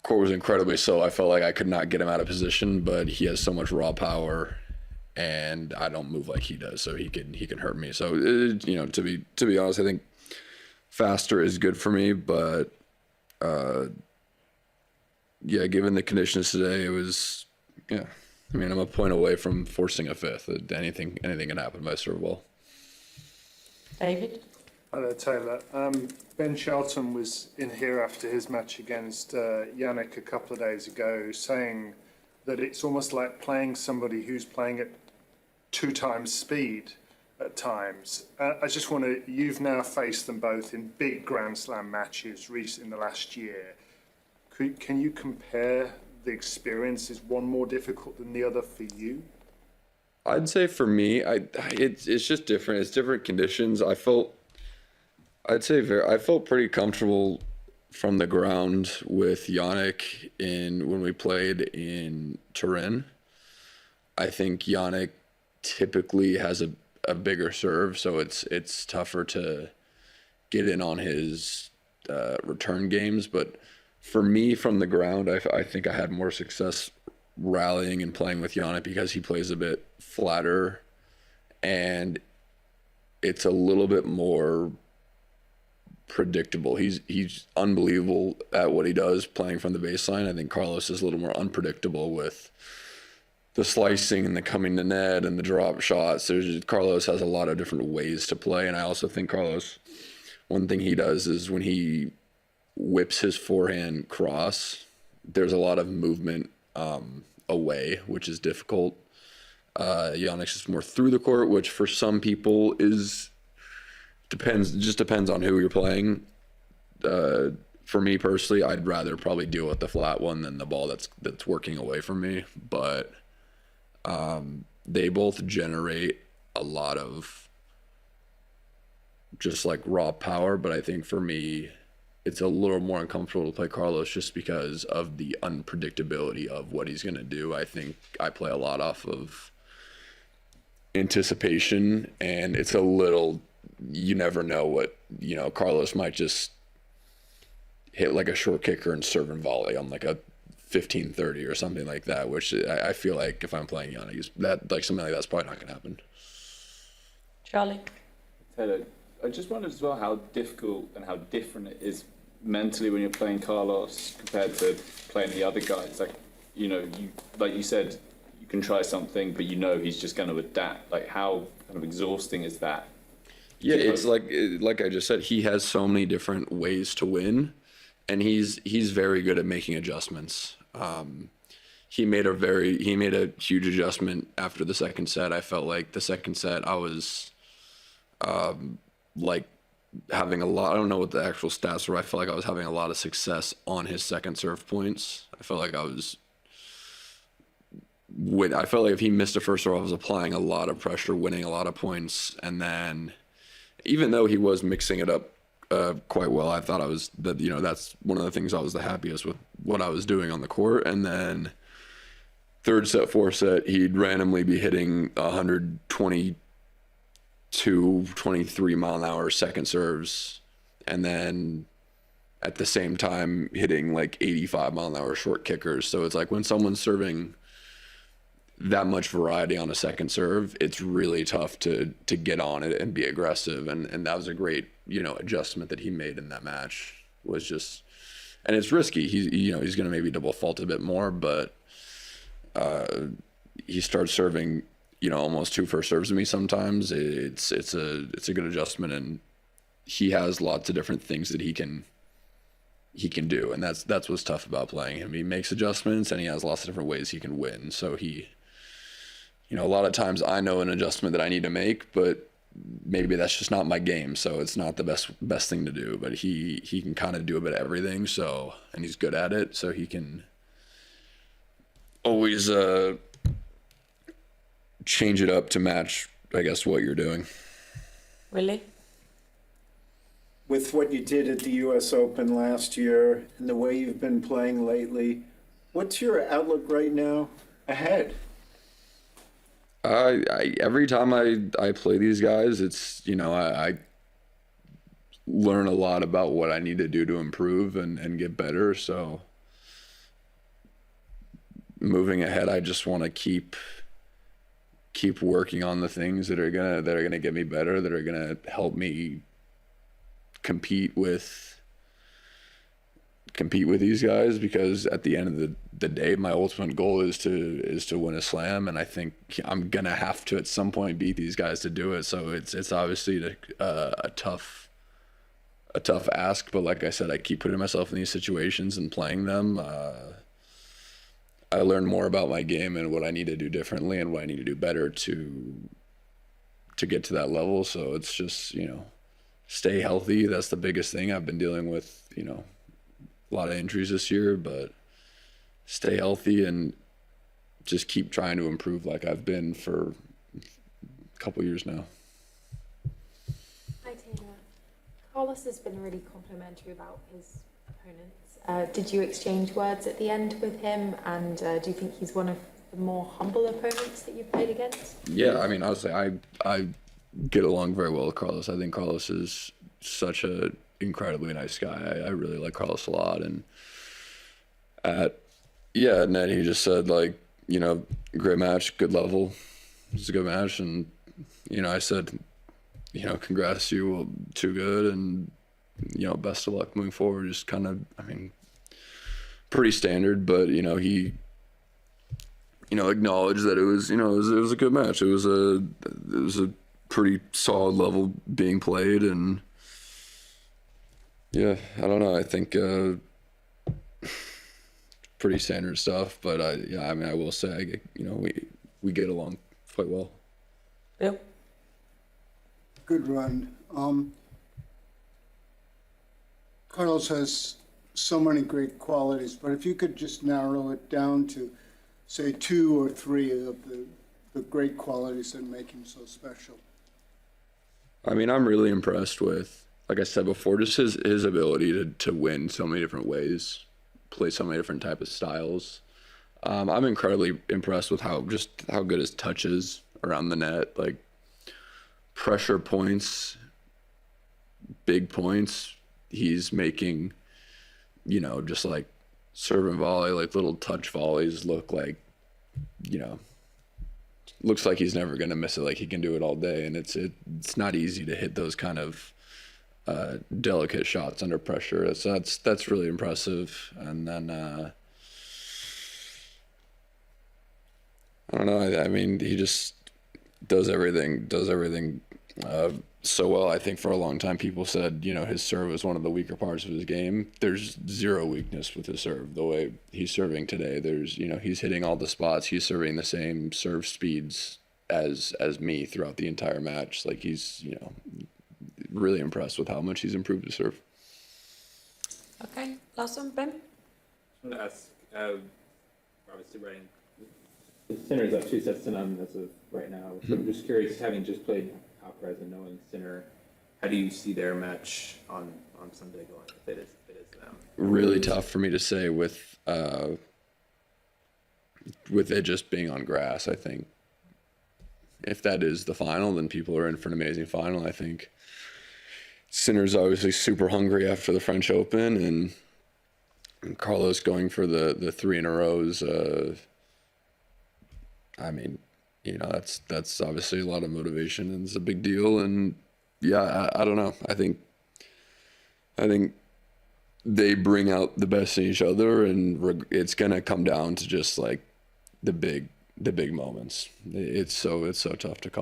court was incredibly slow. I felt like I could not get him out of position, but he has so much raw power, and I don't move like he does, so he can hurt me. So to be honest, I think faster is good for me, but yeah, given the conditions today, it was yeah. I mean, I'm a point away from forcing a fifth. Anything can happen by serve ball. David? Hello, Taylor. Ben Shelton was in here after his match against Yannick a couple of days ago, saying that it's almost like playing somebody who's playing at 2 times speed at times. I just want to, you've now faced them both in big Grand Slam matches in the last year. Can you compare the experience? Is one more difficult than the other for you? I'd say for me, it's just different. It's different conditions. I felt pretty comfortable from the ground with Yannick when we played in Turin. I think Yannick typically has a bigger serve, so it's tougher to get in on his return games. But for me, from the ground, I think I had more success rallying and playing with Yannick because he plays a bit flatter, and it's a little bit more predictable. He's unbelievable at what he does playing from the baseline. I think Carlos is a little more unpredictable with the slicing and the coming to net and the drop shots. Carlos has a lot of different ways to play, and I also think Carlos, one thing he does is when he whips his forehand cross, there's a lot of movement away, which is difficult. Yannick's is more through the court, which for some people depends on who you're playing. For me personally, I'd rather probably deal with the flat one than the ball that's working away from me. But they both generate a lot of just like raw power. But I think for me, it's a little more uncomfortable to play Carlos just because of the unpredictability of what he's going to do. I think I play a lot off of anticipation, and it's a little, you never know what, Carlos might just hit like a short kicker and serve and volley on like a 15-30 or something like that, which I feel like if I'm playing Yannick, something like that's probably not going to happen. Charlie? Taylor, I just wondered as well how difficult and how different it is mentally when you're playing Carlos compared to playing the other guys. Like, like you said, you can try something, but he's just going to adapt. Like, how kind of exhausting is that? Yeah, it's like I just said, he has so many different ways to win, and he's very good at making adjustments. He made a huge adjustment after the second set. I felt like the second set I was like having a lot, I don't know what the actual stats were. I felt like I was having a lot of success on his second serve points. I felt like if he missed a first serve, I was applying a lot of pressure, winning a lot of points. And then even though he was mixing it up quite well, I thought that's one of the things I was the happiest with what I was doing on the court. And then third set, fourth set, he'd randomly be hitting 122, 23 mile an hour second serves, and then at the same time hitting like 85 mile an hour short kickers. So it's like when someone's serving that much variety on a second serve, it's really tough to get on it and be aggressive. And that was a great, adjustment that he made in that match. Was just, and it's risky. He's going to maybe double fault a bit more, but he starts serving, almost 2 first serves to me sometimes. It's a good adjustment, and he has lots of different things that he can do, and that's what's tough about playing him. He makes adjustments, and he has lots of different ways he can win. So he, a lot of times I know an adjustment that I need to make, but maybe that's just not my game, so it's not the best thing to do. But he can kind of do a bit of everything, and he's good at it, so he can always change it up to match, I guess, what you're doing. Really? With what you did at the U.S. Open last year and the way you've been playing lately, what's your outlook right now ahead? Every time I play these guys, it's, I learn a lot about what I need to do to improve and get better. So moving ahead, I just want to keep working on the things that are gonna get me better, that are gonna help me compete with these guys, because at the end of the day, my ultimate goal is to win a slam, and I think I'm gonna have to at some point beat these guys to do it. So it's obviously a tough ask, but like I said, I keep putting myself in these situations and playing them. I learn more about my game and what I need to do differently and what I need to do better to get to that level. So it's just, stay healthy. That's the biggest thing. I've been dealing with, a lot of injuries this year, but stay healthy and just keep trying to improve like I've been for a couple years now. Hi, Taylor. Carlos has been really complimentary about his opponents. Did you exchange words at the end with him? And do you think he's one of the more humble opponents that you've played against? Yeah, I mean, honestly, I get along very well with Carlos. I think Carlos is such a incredibly nice guy. I really like Carlos a lot. And then he just said, like, great match, good level. It was a good match. And, I said, congrats to you, too good. And, best of luck moving forward. Just kind of, pretty standard, but, he, acknowledged that it was a good match. It was a pretty solid level being played. And yeah, I don't know. I think, pretty standard stuff, but I will say, we get along quite well. Bill? Good run. Carlos has so many great qualities, but if you could just narrow it down to, say, 2 or 3 of the great qualities that make him so special. I'm really impressed with, like I said before, just his ability to win so many different ways, play so many different type of styles. I'm incredibly impressed with how good his touch is around the net, like pressure points, big points. He's making, just like serve and volley, like little touch volleys look like, looks like he's never going to miss it. Like he can do it all day. And it's not easy to hit those kind of delicate shots under pressure. So that's really impressive. And then, I don't know. He just does everything so well. I think for a long time people said, his serve was one of the weaker parts of his game. There's zero weakness with his serve. The way he's serving today, there's, he's hitting all the spots. He's serving the same serve speeds as me throughout the entire match. Like he's, really impressed with how much he's improved his serve. Okay, last one, Ben? I want to ask, obviously, Ryan, the Sinner's up 2-0 as of right now. So I'm just curious, having just played Alcaraz and knowing Sinner, how do you see their match on Sunday going, if it is them? Really tough for me to say with it just being on grass. I think if that is the final, then people are in for an amazing final. I think Sinner's obviously super hungry after the French Open, and Carlos going for the 3 in a row is, that's obviously a lot of motivation and it's a big deal. And yeah, I don't know. I think they bring out the best in each other, and it's gonna come down to just like the big moments. It's so tough to call.